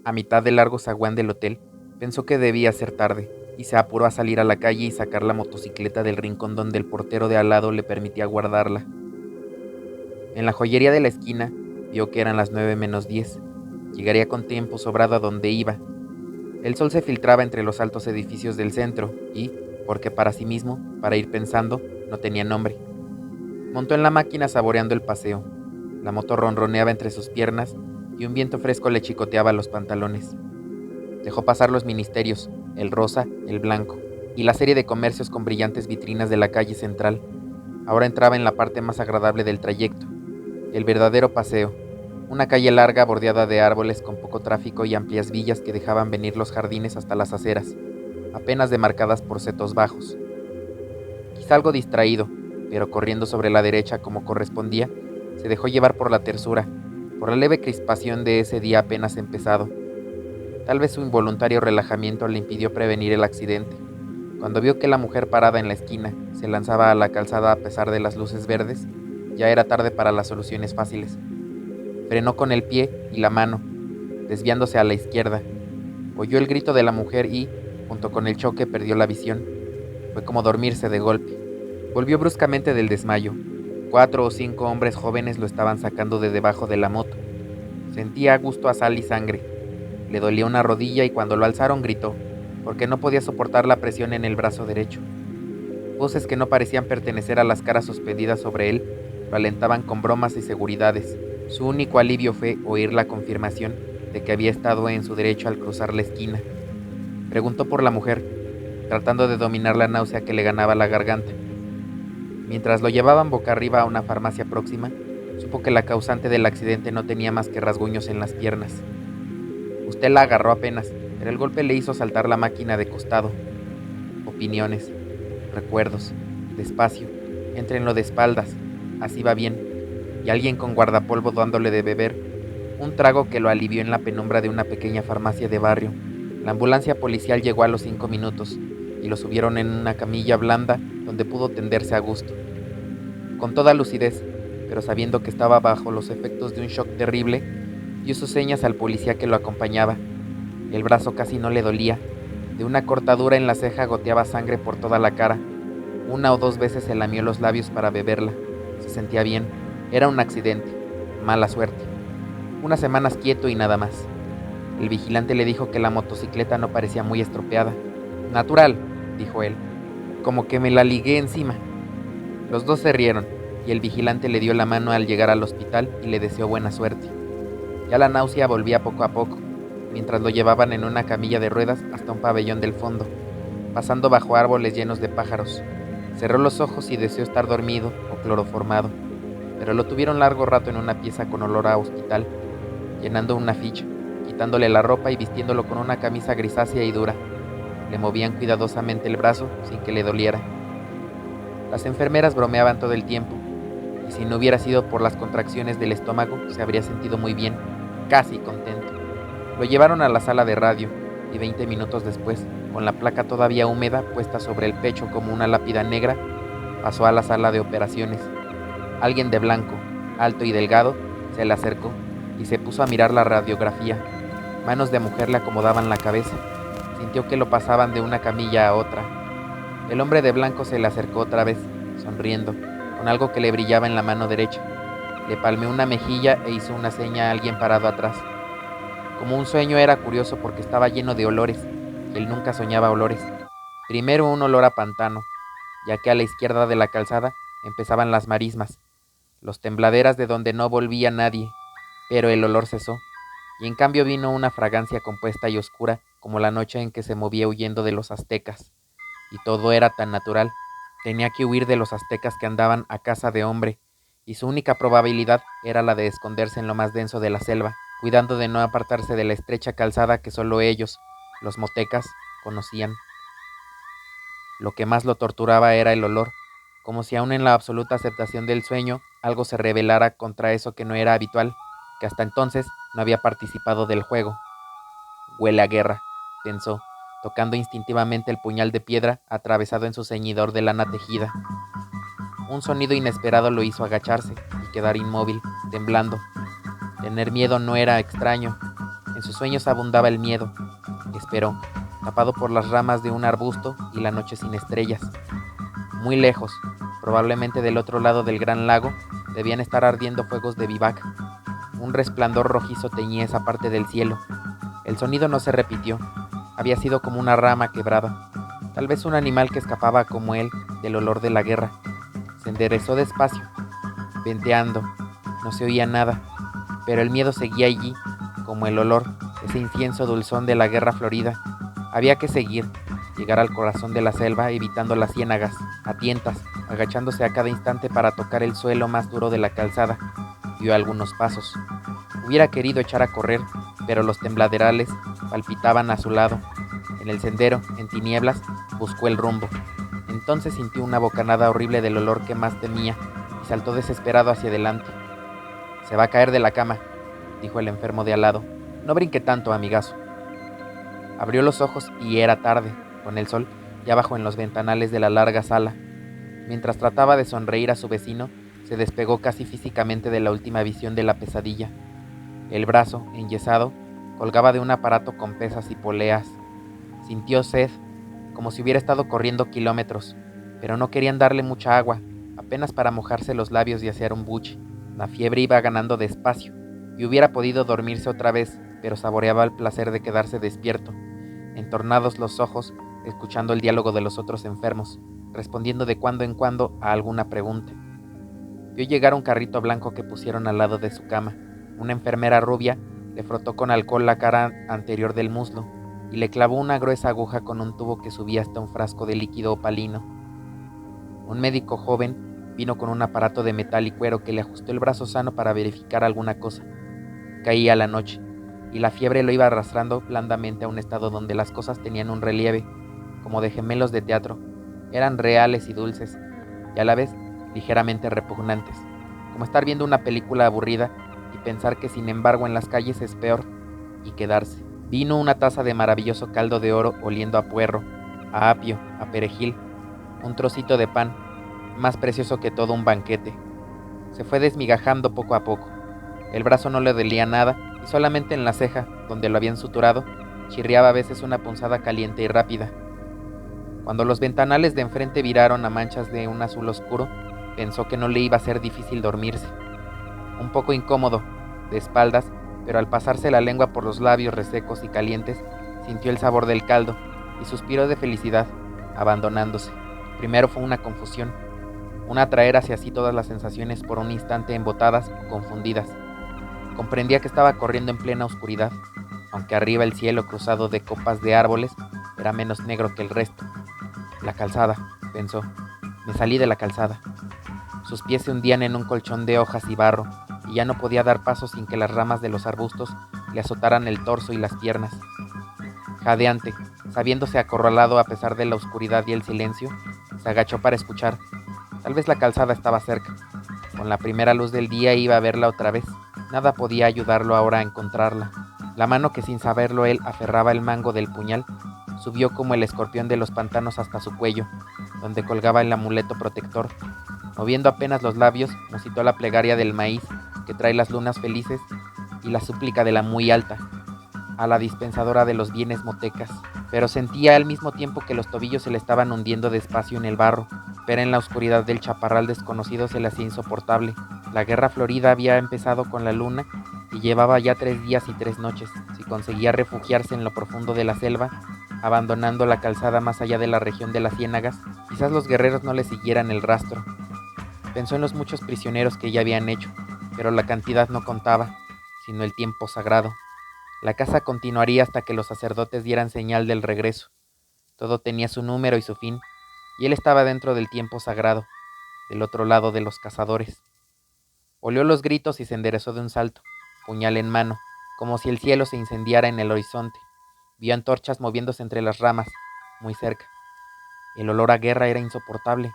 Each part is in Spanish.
A mitad del largo zaguán del hotel, pensó que debía ser tarde, y se apuró a salir a la calle y sacar la motocicleta del rincón donde el portero de al lado le permitía guardarla. En la joyería de la esquina, vio que eran las 9 menos 10. Llegaría con tiempo sobrado a donde iba. El sol se filtraba entre los altos edificios del centro y, porque para sí mismo, para ir pensando, no tenía nombre. Montó en la máquina saboreando el paseo. La moto ronroneaba entre sus piernas y un viento fresco le chicoteaba los pantalones. Dejó pasar los ministerios, el rosa, el blanco, y la serie de comercios con brillantes vitrinas de la calle central. Ahora entraba en la parte más agradable del trayecto, el verdadero paseo, una calle larga bordeada de árboles con poco tráfico y amplias villas que dejaban venir los jardines hasta las aceras, apenas demarcadas por setos bajos. Quizá algo distraído, pero corriendo sobre la derecha como correspondía, se dejó llevar por la tersura, por la leve crispación de ese día apenas empezado. Tal vez su involuntario relajamiento le impidió prevenir el accidente. Cuando vio que la mujer parada en la esquina se lanzaba a la calzada a pesar de las luces verdes, ya era tarde para las soluciones fáciles. Frenó con el pie y la mano, desviándose a la izquierda. Oyó el grito de la mujer y, junto con el choque, perdió la visión. Fue como dormirse de golpe. Volvió bruscamente del desmayo. 4 o 5 hombres jóvenes lo estaban sacando de debajo de la moto. Sentía a gusto a sal y sangre. Le dolía una rodilla y cuando lo alzaron gritó, porque no podía soportar la presión en el brazo derecho. Voces que no parecían pertenecer a las caras suspendidas sobre él lo alentaban con bromas y seguridades. Su único alivio fue oír la confirmación de que había estado en su derecho al cruzar la esquina. Preguntó por la mujer, tratando de dominar la náusea que le ganaba la garganta. Mientras lo llevaban boca arriba a una farmacia próxima, supo que la causante del accidente no tenía más que rasguños en las piernas. Usted la agarró apenas, pero el golpe le hizo saltar la máquina de costado. Opiniones, recuerdos, despacio, éntrenlo de espaldas, así va bien. Y alguien con guardapolvo dándole de beber, un trago que lo alivió en la penumbra de una pequeña farmacia de barrio. La ambulancia policial llegó a los 5 minutos y lo subieron en una camilla blanda donde pudo tenderse a gusto. Con toda lucidez, pero sabiendo que estaba bajo los efectos de un shock terrible, dio sus señas al policía que lo acompañaba. El brazo casi no le dolía. De una cortadura en la ceja goteaba sangre por toda la cara. 1 o 2 veces se lamió los labios para beberla. Se sentía bien. Era un accidente. Mala suerte. Unas semanas quieto y nada más. El vigilante le dijo que la motocicleta no parecía muy estropeada. Natural, dijo él. Como que me la ligué encima. Los dos se rieron, y el vigilante le dio la mano al llegar al hospital y le deseó buena suerte. Ya la náusea volvía poco a poco, mientras lo llevaban en una camilla de ruedas hasta un pabellón del fondo, pasando bajo árboles llenos de pájaros. Cerró los ojos y deseó estar dormido o cloroformado, pero lo tuvieron largo rato en una pieza con olor a hospital, llenando una ficha, quitándole la ropa y vistiéndolo con una camisa grisácea y dura. Le movían cuidadosamente el brazo sin que le doliera. Las enfermeras bromeaban todo el tiempo, y si no hubiera sido por las contracciones del estómago, se habría sentido muy bien, casi contento. Lo llevaron a la sala de radio, y 20 minutos después, con la placa todavía húmeda puesta sobre el pecho como una lápida negra, pasó a la sala de operaciones. Alguien de blanco, alto y delgado, se le acercó y se puso a mirar la radiografía. Manos de mujer le acomodaban la cabeza. Sintió que lo pasaban de una camilla a otra. El hombre de blanco se le acercó otra vez, sonriendo, con algo que le brillaba en la mano derecha. Le palmeó una mejilla e hizo una seña a alguien parado atrás. Como un sueño era curioso porque estaba lleno de olores, y él nunca soñaba olores. Primero un olor a pantano, ya que a la izquierda de la calzada empezaban las marismas, los tembladeras de donde no volvía nadie, pero el olor cesó, y en cambio vino una fragancia compuesta y oscura como la noche en que se movía huyendo de los aztecas. Y todo era tan natural. Tenía que huir de los aztecas que andaban a caza de hombre, y su única probabilidad era la de esconderse en lo más denso de la selva, cuidando de no apartarse de la estrecha calzada que solo ellos, los motecas, conocían. Lo que más lo torturaba era el olor, como si aún en la absoluta aceptación del sueño algo se rebelara contra eso que no era habitual, que hasta entonces no había participado del juego. Huele a guerra, pensó, tocando instintivamente el puñal de piedra atravesado en su ceñidor de lana tejida. Un sonido inesperado lo hizo agacharse y quedar inmóvil, temblando. Tener miedo no era extraño. En sus sueños abundaba el miedo. Esperó, tapado por las ramas de un arbusto y la noche sin estrellas. Muy lejos, probablemente del otro lado del gran lago, debían estar ardiendo fuegos de vivac. Un resplandor rojizo teñía esa parte del cielo. El sonido no se repitió. Había sido como una rama quebrada. Tal vez un animal que escapaba como él del olor de la guerra. Se enderezó despacio, venteando. No se oía nada, pero el miedo seguía allí, como el olor, ese incienso dulzón de la guerra florida. Había que seguir, llegar al corazón de la selva, evitando las ciénagas, a tientas, agachándose a cada instante para tocar el suelo más duro de la calzada. Dio algunos pasos. Hubiera querido echar a correr, pero los tembladerales palpitaban a su lado. En el sendero, en tinieblas, buscó el rumbo. Entonces sintió una bocanada horrible del olor que más temía y saltó desesperado hacia adelante. «Se va a caer de la cama», dijo el enfermo de al lado. «No brinque tanto, amigazo». Abrió los ojos y era tarde, con el sol ya bajo en los ventanales de la larga sala. Mientras trataba de sonreír a su vecino, se despegó casi físicamente de la última visión de la pesadilla. El brazo, enyesado, colgaba de un aparato con pesas y poleas. Sintió sed, como si hubiera estado corriendo kilómetros, pero no querían darle mucha agua, apenas para mojarse los labios y hacer un buche. La fiebre iba ganando despacio, y hubiera podido dormirse otra vez, pero saboreaba el placer de quedarse despierto, entornados los ojos, escuchando el diálogo de los otros enfermos, respondiendo de cuando en cuando a alguna pregunta. Vio llegar un carrito blanco que pusieron al lado de su cama. Una enfermera rubia le frotó con alcohol la cara anterior del muslo y le clavó una gruesa aguja con un tubo que subía hasta un frasco de líquido opalino. Un médico joven vino con un aparato de metal y cuero que le ajustó el brazo sano para verificar alguna cosa. Caía la noche, y la fiebre lo iba arrastrando blandamente a un estado donde las cosas tenían un relieve, como de gemelos de teatro. Eran reales y dulces, y a la vez ligeramente repugnantes, como estar viendo una película aburrida y pensar que sin embargo en las calles es peor, y quedarse. Vino una taza de maravilloso caldo de oro oliendo a puerro, a apio, a perejil, un trocito de pan, más precioso que todo un banquete. Se fue desmigajando poco a poco. El brazo no le dolía nada y solamente en la ceja, donde lo habían suturado, chirriaba a veces una punzada caliente y rápida. Cuando los ventanales de enfrente viraron a manchas de un azul oscuro, pensó que no le iba a ser difícil dormirse. Un poco incómodo, de espaldas, pero al pasarse la lengua por los labios resecos y calientes, sintió el sabor del caldo y suspiró de felicidad, abandonándose. Primero fue una confusión, un atraer hacia sí todas las sensaciones por un instante embotadas o confundidas. Comprendía que estaba corriendo en plena oscuridad, aunque arriba el cielo cruzado de copas de árboles era menos negro que el resto. La calzada, pensó. Me salí de la calzada. Sus pies se hundían en un colchón de hojas y barro, y ya no podía dar paso sin que las ramas de los arbustos le azotaran el torso y las piernas. Jadeante, sabiéndose acorralado a pesar de la oscuridad y el silencio, se agachó para escuchar. Tal vez la calzada estaba cerca. Con la primera luz del día iba a verla otra vez. Nada podía ayudarlo ahora a encontrarla. La mano que sin saberlo él aferraba el mango del puñal subió como el escorpión de los pantanos hasta su cuello, donde colgaba el amuleto protector. Moviendo apenas los labios, musitó la plegaria del maíz que trae las lunas felices y la súplica de la muy alta, a la dispensadora de los bienes motecas. Pero sentía al mismo tiempo que los tobillos se le estaban hundiendo despacio en el barro. Pero en la oscuridad del chaparral desconocido se le hacía insoportable. La guerra florida había empezado con la luna y llevaba ya 3 días y 3 noches. Si conseguía refugiarse en lo profundo de la selva, abandonando la calzada más allá de la región de las ciénagas, quizás los guerreros no le siguieran el rastro. Pensó en los muchos prisioneros que ya habían hecho, pero la cantidad no contaba, sino el tiempo sagrado. La caza continuaría hasta que los sacerdotes dieran señal del regreso. Todo tenía su número y su fin, y él estaba dentro del tiempo sagrado, del otro lado de los cazadores. Olió los gritos y se enderezó de un salto, puñal en mano, como si el cielo se incendiara en el horizonte. Vio antorchas moviéndose entre las ramas, muy cerca. El olor a guerra era insoportable,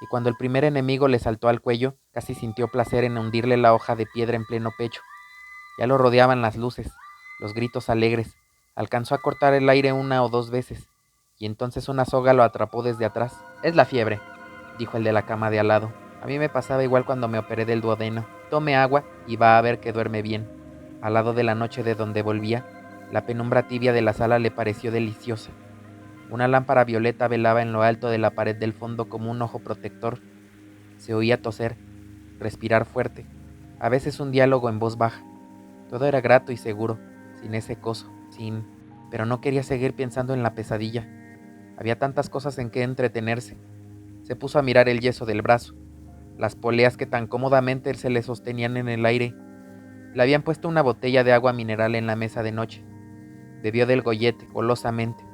y cuando el primer enemigo le saltó al cuello, casi sintió placer en hundirle la hoja de piedra en pleno pecho. Ya lo rodeaban las luces, los gritos alegres. Alcanzó a cortar el aire 1 o 2 veces, y entonces una soga lo atrapó desde atrás. «Es la fiebre», dijo el de la cama de al lado. «A mí me pasaba igual cuando me operé del duodeno. Tome agua y va a ver que duerme bien». Al lado de la noche de donde volvía, La penumbra tibia de la sala le pareció deliciosa. Una lámpara violeta velaba en lo alto de la pared del fondo como un ojo protector. Se oía toser, respirar fuerte, a veces un diálogo en voz baja. Todo era grato y seguro, sin ese coso, pero no quería seguir pensando en la pesadilla. Había tantas cosas en que entretenerse. Se puso a mirar el yeso del brazo, las poleas que tan cómodamente se le sostenían en el aire. Le habían puesto una botella de agua mineral en la mesa de noche. Bebió del gollete, golosamente.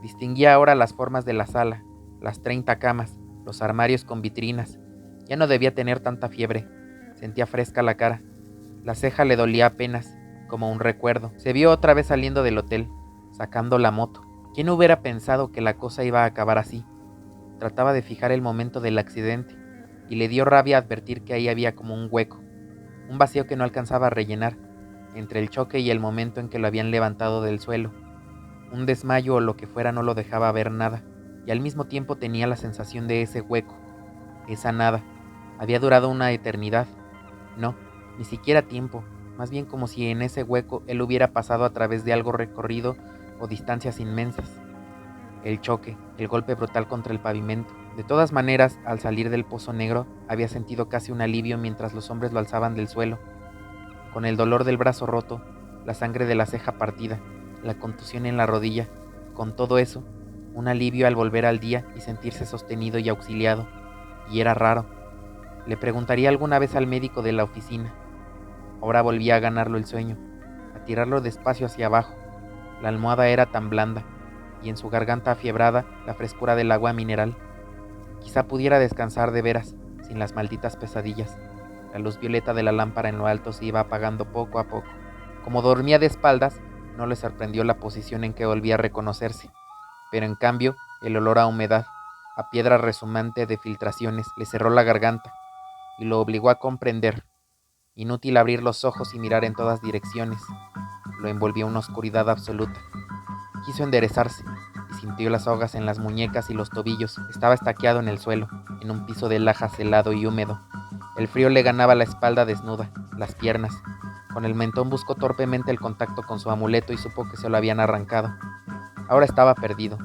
Distinguía ahora las formas de la sala, las 30 camas, los armarios con vitrinas. Ya no debía tener tanta fiebre. Sentía fresca la cara. La ceja le dolía apenas, como un recuerdo. Se vio otra vez saliendo del hotel, sacando la moto. ¿Quién hubiera pensado que la cosa iba a acabar así? Trataba de fijar el momento del accidente, y le dio rabia advertir que ahí había como un hueco, un vacío que no alcanzaba a rellenar, entre el choque y el momento en que lo habían levantado del suelo. Un desmayo o lo que fuera no lo dejaba ver nada, y al mismo tiempo tenía la sensación de ese hueco, esa nada. Había durado una eternidad. No, ni siquiera tiempo, más bien como si en ese hueco él hubiera pasado a través de algo recorrido o distancias inmensas. El choque, el golpe brutal contra el pavimento. De todas maneras, al salir del pozo negro, había sentido casi un alivio mientras los hombres lo alzaban del suelo. Con el dolor del brazo roto, la sangre de la ceja partida, la contusión en la rodilla, con todo eso, un alivio al volver al día y sentirse sostenido y auxiliado. Y era raro. Le preguntaría alguna vez al médico de la oficina. Ahora volvía a ganarlo el sueño, a tirarlo despacio hacia abajo. La almohada era tan blanda, y en su garganta afiebrada la frescura del agua mineral. Quizá pudiera descansar de veras, sin las malditas pesadillas. La luz violeta de la lámpara en lo alto se iba apagando poco a poco. Como dormía de espaldas, no le sorprendió la posición en que volvía a reconocerse, pero en cambio, el olor a humedad, a piedra resumante de filtraciones, le cerró la garganta y lo obligó a comprender. Inútil abrir los ojos y mirar en todas direcciones. Lo envolvió una oscuridad absoluta. Quiso enderezarse y sintió las ahogas en las muñecas y los tobillos. Estaba estaqueado en el suelo, en un piso de lajas helado y húmedo. El frío le ganaba la espalda desnuda, las piernas. Con el mentón buscó torpemente el contacto con su amuleto y supo que se lo habían arrancado. Ahora estaba perdido.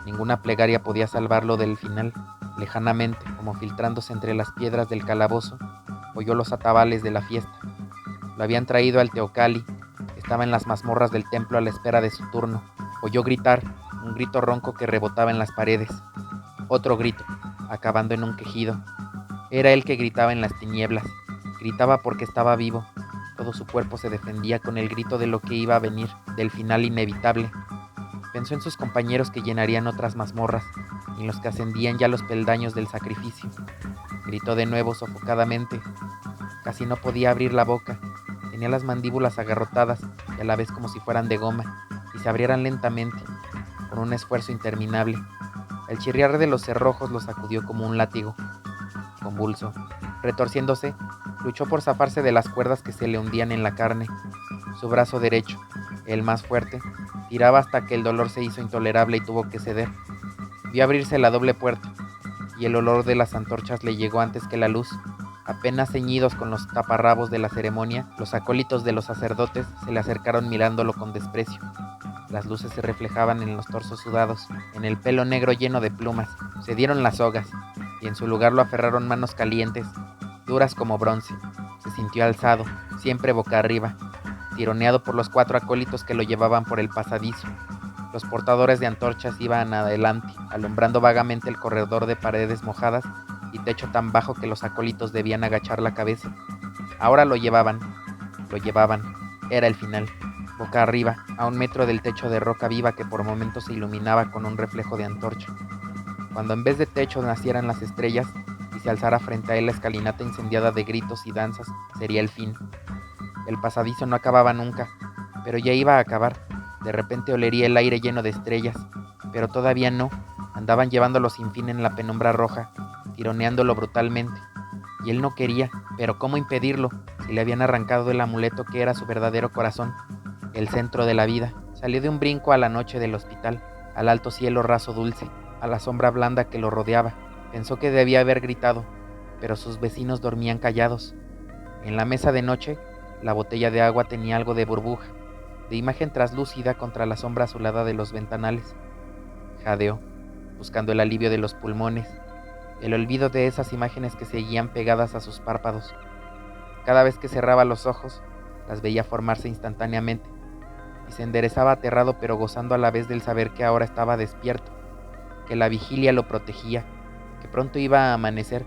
Ninguna plegaria podía salvarlo del final. Lejanamente, como filtrándose entre las piedras del calabozo, oyó los atabales de la fiesta. Lo habían traído al Teocalli. Estaba en las mazmorras del templo a la espera de su turno. Oyó gritar, un grito ronco que rebotaba en las paredes. Otro grito, acabando en un quejido. Era él que gritaba en las tinieblas. Gritaba porque estaba vivo. Todo su cuerpo se defendía con el grito de lo que iba a venir, del final inevitable. Pensó en sus compañeros que llenarían otras mazmorras, en los que ascendían ya los peldaños del sacrificio. Gritó de nuevo sofocadamente. Casi no podía abrir la boca. Tenía las mandíbulas agarrotadas y a la vez como si fueran de goma, y se abrieran lentamente, con un esfuerzo interminable. El chirriar de los cerrojos lo sacudió como un látigo. Convulso, retorciéndose, luchó por zafarse de las cuerdas que se le hundían en la carne. Su brazo derecho, el más fuerte, tiraba hasta que el dolor se hizo intolerable y tuvo que ceder. Vio abrirse la doble puerta, y el olor de las antorchas le llegó antes que la luz. Apenas ceñidos con los taparrabos de la ceremonia, los acólitos de los sacerdotes se le acercaron mirándolo con desprecio. Las luces se reflejaban en los torsos sudados, en el pelo negro lleno de plumas. Se dieron las sogas, y en su lugar lo aferraron manos calientes, duras como bronce. Se sintió alzado, siempre boca arriba, tironeado por los 4 acólitos que lo llevaban por el pasadizo. Los portadores de antorchas iban adelante, alumbrando vagamente el corredor de paredes mojadas y techo tan bajo que los acólitos debían agachar la cabeza. Ahora lo llevaban. Era el final. Boca arriba, a 1 metro del techo de roca viva que por momentos se iluminaba con un reflejo de antorcha. Cuando en vez de techo nacieran las estrellas y se alzara frente a él la escalinata incendiada de gritos y danzas, sería el fin. El pasadizo no acababa nunca, pero ya iba a acabar. De repente olería el aire lleno de estrellas, pero todavía no. Andaban llevándolo sin fin en la penumbra roja, tironeándolo brutalmente. Y él no quería, pero ¿cómo impedirlo si le habían arrancado el amuleto que era su verdadero corazón, el centro de la vida? Salió de un brinco a la noche del hospital, al alto cielo raso dulce, a la sombra blanda que lo rodeaba. Pensó que debía haber gritado, pero sus vecinos dormían callados. En la mesa de noche, la botella de agua tenía algo de burbuja. de imagen traslúcida contra la sombra azulada de los ventanales. Jadeó, buscando el alivio de los pulmones, el olvido de esas imágenes que seguían pegadas a sus párpados. Cada vez que cerraba los ojos, las veía formarse instantáneamente, y se enderezaba aterrado pero gozando a la vez del saber que ahora estaba despierto, que la vigilia lo protegía, que pronto iba a amanecer,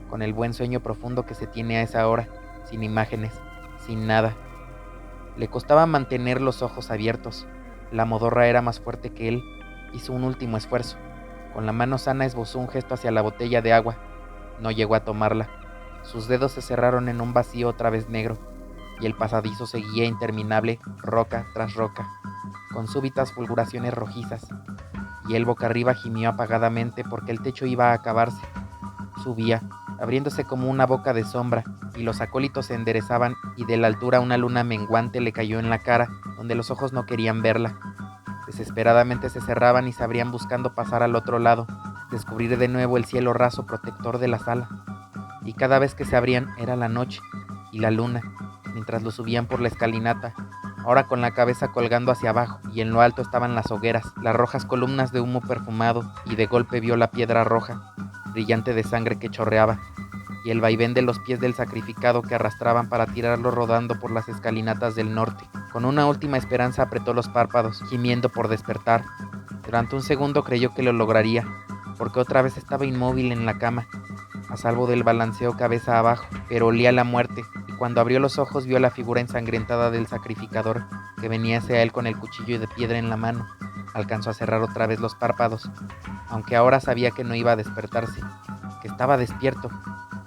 con el buen sueño profundo que se tiene a esa hora, sin imágenes, sin nada. Le costaba mantener los ojos abiertos. La modorra era más fuerte que él. Hizo un último esfuerzo. Con la mano sana esbozó un gesto hacia la botella de agua. No llegó a tomarla. Sus dedos se cerraron en un vacío otra vez negro, y el pasadizo seguía interminable, roca tras roca, con súbitas fulguraciones rojizas, y él boca arriba gimió apagadamente porque el techo iba a acabarse. Subía, abriéndose como una boca de sombra, y los acólitos se enderezaban, y de la altura una luna menguante le cayó en la cara, donde los ojos no querían verla. Desesperadamente se cerraban y se abrían buscando pasar al otro lado, descubrir de nuevo el cielo raso protector de la sala. Y cada vez que se abrían era la noche y la luna, mientras lo subían por la escalinata, ahora con la cabeza colgando hacia abajo, y en lo alto estaban las hogueras, las rojas columnas de humo perfumado, y de golpe vio la piedra roja, brillante de sangre que chorreaba, y el vaivén de los pies del sacrificado que arrastraban para tirarlo rodando por las escalinatas del norte. Con una última esperanza apretó los párpados, gimiendo por despertar. Durante un segundo creyó que lo lograría, porque otra vez estaba inmóvil en la cama, a salvo del balanceo cabeza abajo, pero olía la muerte, y cuando abrió los ojos vio la figura ensangrentada del sacrificador, que venía hacia él con el cuchillo de piedra en la mano. Alcanzó a cerrar otra vez los párpados, aunque ahora sabía que no iba a despertarse, que estaba despierto,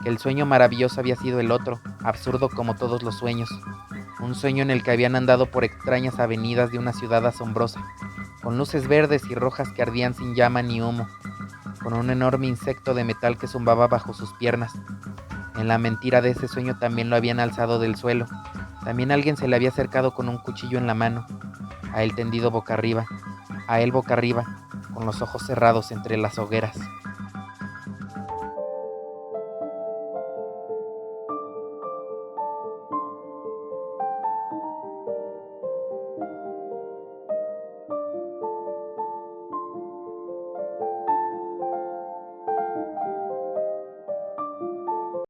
que el sueño maravilloso había sido el otro, absurdo como todos los sueños, un sueño en el que habían andado por extrañas avenidas de una ciudad asombrosa, con luces verdes y rojas que ardían sin llama ni humo, con un enorme insecto de metal que zumbaba bajo sus piernas. En la mentira de ese sueño también lo habían alzado del suelo, también alguien se le había acercado con un cuchillo en la mano, a él tendido boca arriba, a él boca arriba, con los ojos cerrados entre las hogueras.